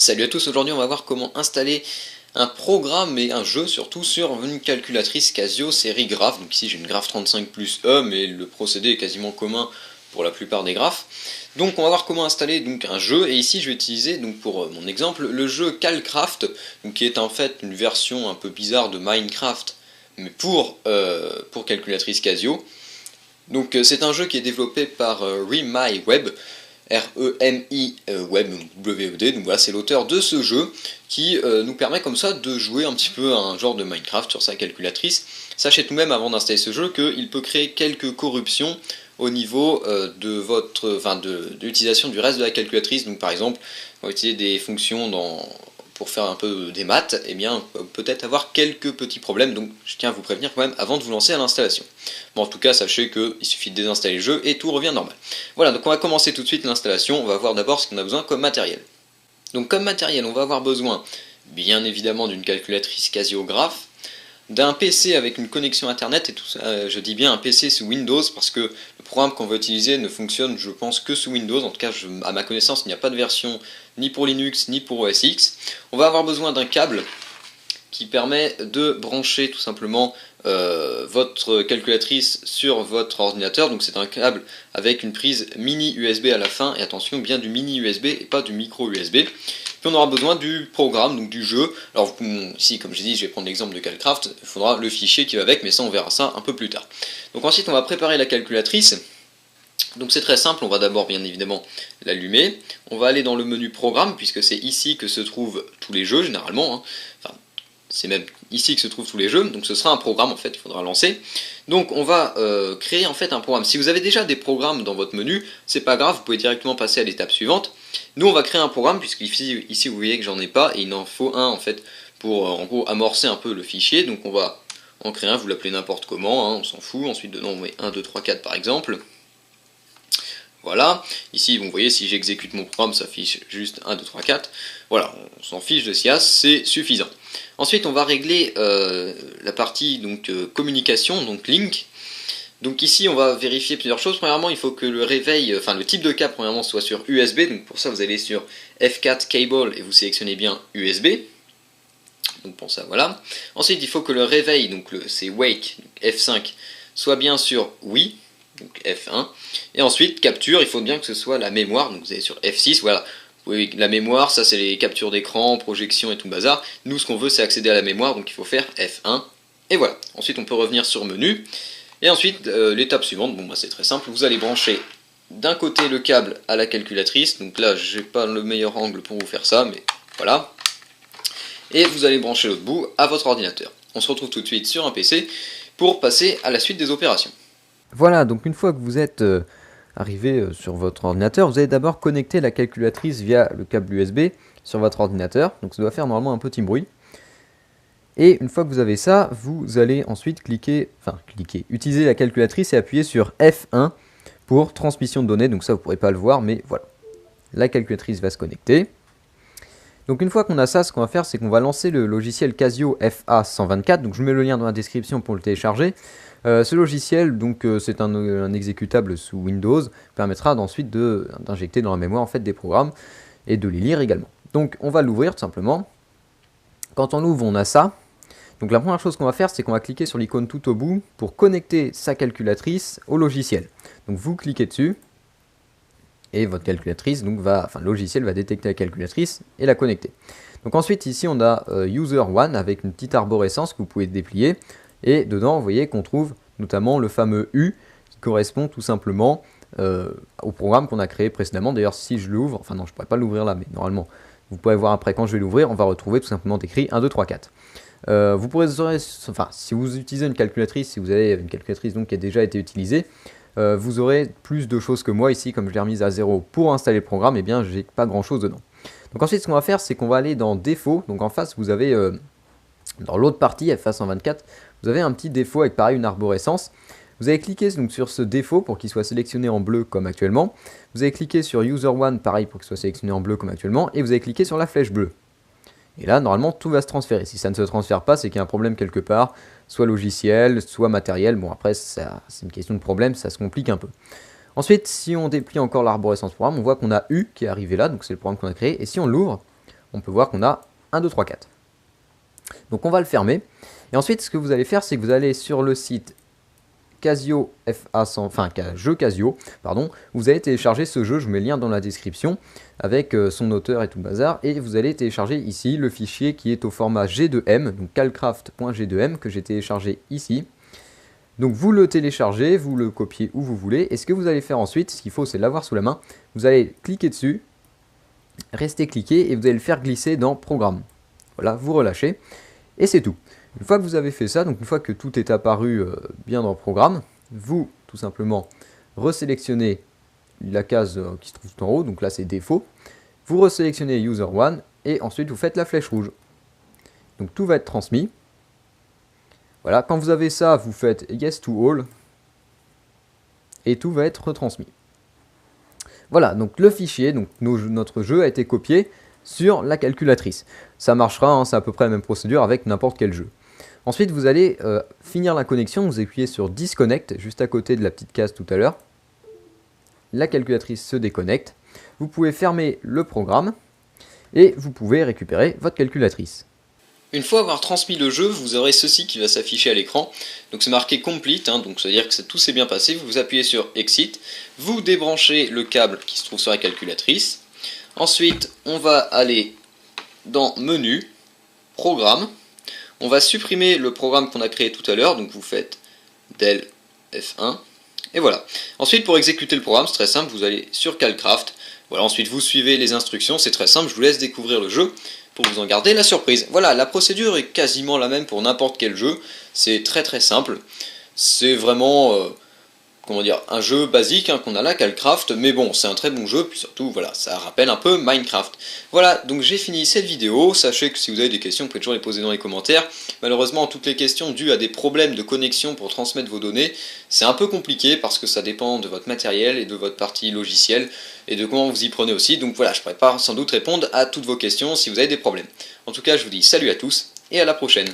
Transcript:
Salut à tous, aujourd'hui on va voir comment installer un programme et un jeu surtout sur une calculatrice Casio série Graph. Donc ici j'ai une Graph 35 plus E, mais le procédé est quasiment commun pour la plupart des graphes. Donc on va voir comment installer donc un jeu, et ici je vais utiliser donc pour mon exemple le jeu Calcraft, donc qui est en fait une version un peu bizarre de Minecraft, mais pour calculatrice Casio. Donc c'est un jeu qui est développé par RemiWeb, R-E-M-I Web, W-E-D, donc voilà, c'est l'auteur de ce jeu qui nous permet comme ça de jouer un petit peu à un genre de Minecraft sur sa calculatrice. Sachez tout de même avant d'installer ce jeu qu'il peut créer quelques corruptions au niveau de l'utilisation du reste de la calculatrice. Donc par exemple, quand vous utilisez des fonctions pour faire un peu des maths, eh bien peut-être avoir quelques petits problèmes, donc je tiens à vous prévenir quand même avant de vous lancer à l'installation. Bon, en tout cas, sachez qu'il suffit de désinstaller le jeu et tout revient normal. Voilà, donc on va commencer tout de suite l'installation. On va voir d'abord ce qu'on a besoin comme matériel. Donc comme matériel, on va avoir besoin bien évidemment d'une calculatrice Casio Graph, d'un PC avec une connexion internet, et tout ça, je dis bien un PC sous Windows parce que le programme qu'on va utiliser ne fonctionne, je pense, que sous Windows. En tout cas, à ma connaissance, il n'y a pas de version ni pour Linux ni pour OS X. On va avoir besoin d'un câble qui permet de brancher tout simplement votre calculatrice sur votre ordinateur. Donc c'est un câble avec une prise mini USB à la fin, et attention, bien du mini USB et pas du micro USB. Puis on aura besoin du programme, donc du jeu. Alors ici, comme j'ai dit, je vais prendre l'exemple de Calcraft, il faudra le fichier qui va avec, mais ça on verra ça un peu plus tard. Donc ensuite on va préparer la calculatrice. Donc c'est très simple, on va d'abord bien évidemment l'allumer. On va aller dans le menu programme, puisque c'est ici que se trouvent tous les jeux généralement, hein. Enfin, c'est même ici que se trouvent tous les jeux, donc ce sera un programme en fait, il faudra lancer. Donc on va créer en fait un programme. Si vous avez déjà des programmes dans votre menu, c'est pas grave, vous pouvez directement passer à l'étape suivante. Nous on va créer un programme, puisque ici vous voyez que j'en ai pas, et il en faut un en fait pour en gros amorcer un peu le fichier. Donc on va en créer un, vous l'appelez n'importe comment, hein, on s'en fout. Ensuite dedans on met 1, 2, 3, 4 par exemple. Voilà, ici vous voyez, si j'exécute mon programme, ça affiche juste 1, 2, 3, 4. Voilà, on s'en fiche de SIAS, c'est suffisant. Ensuite on va régler la partie donc communication, donc link. Donc ici on va vérifier plusieurs choses. Premièrement, il faut que le réveil, enfin le type de câble premièrement soit sur USB. Donc pour ça vous allez sur F4 Cable et vous sélectionnez bien USB. Donc pour ça voilà. Ensuite il faut que le réveil, donc c'est Wake, donc F5, soit bien sur oui. Donc F1, et ensuite capture, il faut bien que ce soit la mémoire, donc vous allez sur F6, voilà, oui, la mémoire, ça c'est les captures d'écran, projection et tout le bazar. Nous ce qu'on veut c'est accéder à la mémoire, donc il faut faire F1, et voilà. Ensuite on peut revenir sur menu, et ensuite l'étape suivante, bon bah c'est très simple, vous allez brancher d'un côté le câble à la calculatrice, donc là j'ai pas le meilleur angle pour vous faire ça, mais voilà, et vous allez brancher l'autre bout à votre ordinateur. On se retrouve tout de suite sur un PC pour passer à la suite des opérations. Voilà, donc une fois que vous êtes arrivé sur votre ordinateur, vous allez d'abord connecter la calculatrice via le câble USB sur votre ordinateur. Donc ça doit faire normalement un petit bruit. Et une fois que vous avez ça, vous allez ensuite utiliser la calculatrice et appuyer sur F1 pour transmission de données. Donc ça vous ne pourrez pas le voir, mais voilà. La calculatrice va se connecter. Donc une fois qu'on a ça, ce qu'on va faire, c'est qu'on va lancer le logiciel Casio FA124. Donc je mets le lien dans la description pour le télécharger. Ce logiciel, donc c'est un exécutable sous Windows, permettra ensuite d'injecter dans la mémoire en fait des programmes et de les lire également. Donc on va l'ouvrir tout simplement. Quand on l'ouvre, on a ça. Donc la première chose qu'on va faire, c'est qu'on va cliquer sur l'icône tout au bout pour connecter sa calculatrice au logiciel. Donc vous cliquez dessus et votre calculatrice, donc le logiciel va détecter la calculatrice et la connecter. Donc ensuite ici on a User One avec une petite arborescence que vous pouvez déplier. Et dedans, vous voyez qu'on trouve notamment le fameux U qui correspond tout simplement au programme qu'on a créé précédemment. D'ailleurs, si je l'ouvre, enfin non, je ne pourrais pas l'ouvrir là, mais normalement, vous pourrez voir après quand je vais l'ouvrir, on va retrouver tout simplement écrit 1, 2, 3, 4. Vous pourrez, si vous utilisez une calculatrice, si vous avez une calculatrice donc, qui a déjà été utilisée, vous aurez plus de choses que moi ici, comme je l'ai remise à 0 pour installer le programme, et bien j'ai pas grand chose dedans. Donc ensuite, ce qu'on va faire, c'est qu'on va aller dans Défauts. Donc en face, vous avez dans l'autre partie, FA124, vous avez un petit défaut avec pareil une arborescence. Vous allez cliquer donc sur ce défaut pour qu'il soit sélectionné en bleu comme actuellement. Vous allez cliquer sur User One, pareil pour qu'il soit sélectionné en bleu comme actuellement. Et vous allez cliquer sur la flèche bleue. Et là, normalement, tout va se transférer. Si ça ne se transfère pas, c'est qu'il y a un problème quelque part, soit logiciel, soit matériel. Bon, après, c'est une question de problème, ça se complique un peu. Ensuite, si on déplie encore l'arborescence programme, on voit qu'on a U qui est arrivé là, donc c'est le programme qu'on a créé. Et si on l'ouvre, on peut voir qu'on a 1, 2, 3, 4. Donc on va le fermer. Et ensuite, ce que vous allez faire, c'est que vous allez sur le site Casio FA100, enfin jeu Casio, pardon, vous allez télécharger ce jeu, je vous mets le lien dans la description, avec son auteur et tout le bazar, et vous allez télécharger ici le fichier qui est au format G2M, donc calcraft.g2m, que j'ai téléchargé ici. Donc vous le téléchargez, vous le copiez où vous voulez, et ce que vous allez faire ensuite, ce qu'il faut c'est l'avoir sous la main, vous allez cliquer dessus, rester cliqué, et vous allez le faire glisser dans Programme. Voilà, vous relâchez, et c'est tout. Une fois que vous avez fait ça, donc une fois que tout est apparu bien dans le programme, vous, tout simplement, resélectionnez la case qui se trouve tout en haut, donc là c'est défaut, vous resélectionnez User 1, et ensuite vous faites la flèche rouge. Donc tout va être transmis. Voilà, quand vous avez ça, vous faites Yes to All, et tout va être retransmis. Voilà, donc le fichier, donc notre jeu a été copié sur la calculatrice. Ça marchera, hein, c'est à peu près la même procédure avec n'importe quel jeu. Ensuite, vous allez finir la connexion, vous appuyez sur Disconnect, juste à côté de la petite case tout à l'heure. La calculatrice se déconnecte. Vous pouvez fermer le programme et vous pouvez récupérer votre calculatrice. Une fois avoir transmis le jeu, vous aurez ceci qui va s'afficher à l'écran. Donc c'est marqué Complete, hein, donc ça veut dire que tout s'est bien passé. Vous appuyez sur Exit, vous débranchez le câble qui se trouve sur la calculatrice. Ensuite, on va aller dans Menu, Programme. On va supprimer le programme qu'on a créé tout à l'heure, donc vous faites Del F1, et voilà. Ensuite, pour exécuter le programme, c'est très simple, vous allez sur Calcraft, voilà, ensuite vous suivez les instructions, c'est très simple, je vous laisse découvrir le jeu pour vous en garder la surprise. Voilà, la procédure est quasiment la même pour n'importe quel jeu, c'est très simple, c'est vraiment... comment dire, un jeu basique hein, qu'on a là, Calcraft, mais bon, c'est un très bon jeu, puis surtout, voilà, ça rappelle un peu Minecraft. Voilà, donc j'ai fini cette vidéo, sachez que si vous avez des questions, vous pouvez toujours les poser dans les commentaires. Malheureusement, toutes les questions dues à des problèmes de connexion pour transmettre vos données, c'est un peu compliqué parce que ça dépend de votre matériel et de votre partie logicielle, et de comment vous y prenez aussi, donc voilà, je ne pourrai pas sans doute répondre à toutes vos questions si vous avez des problèmes. En tout cas, je vous dis salut à tous, et à la prochaine.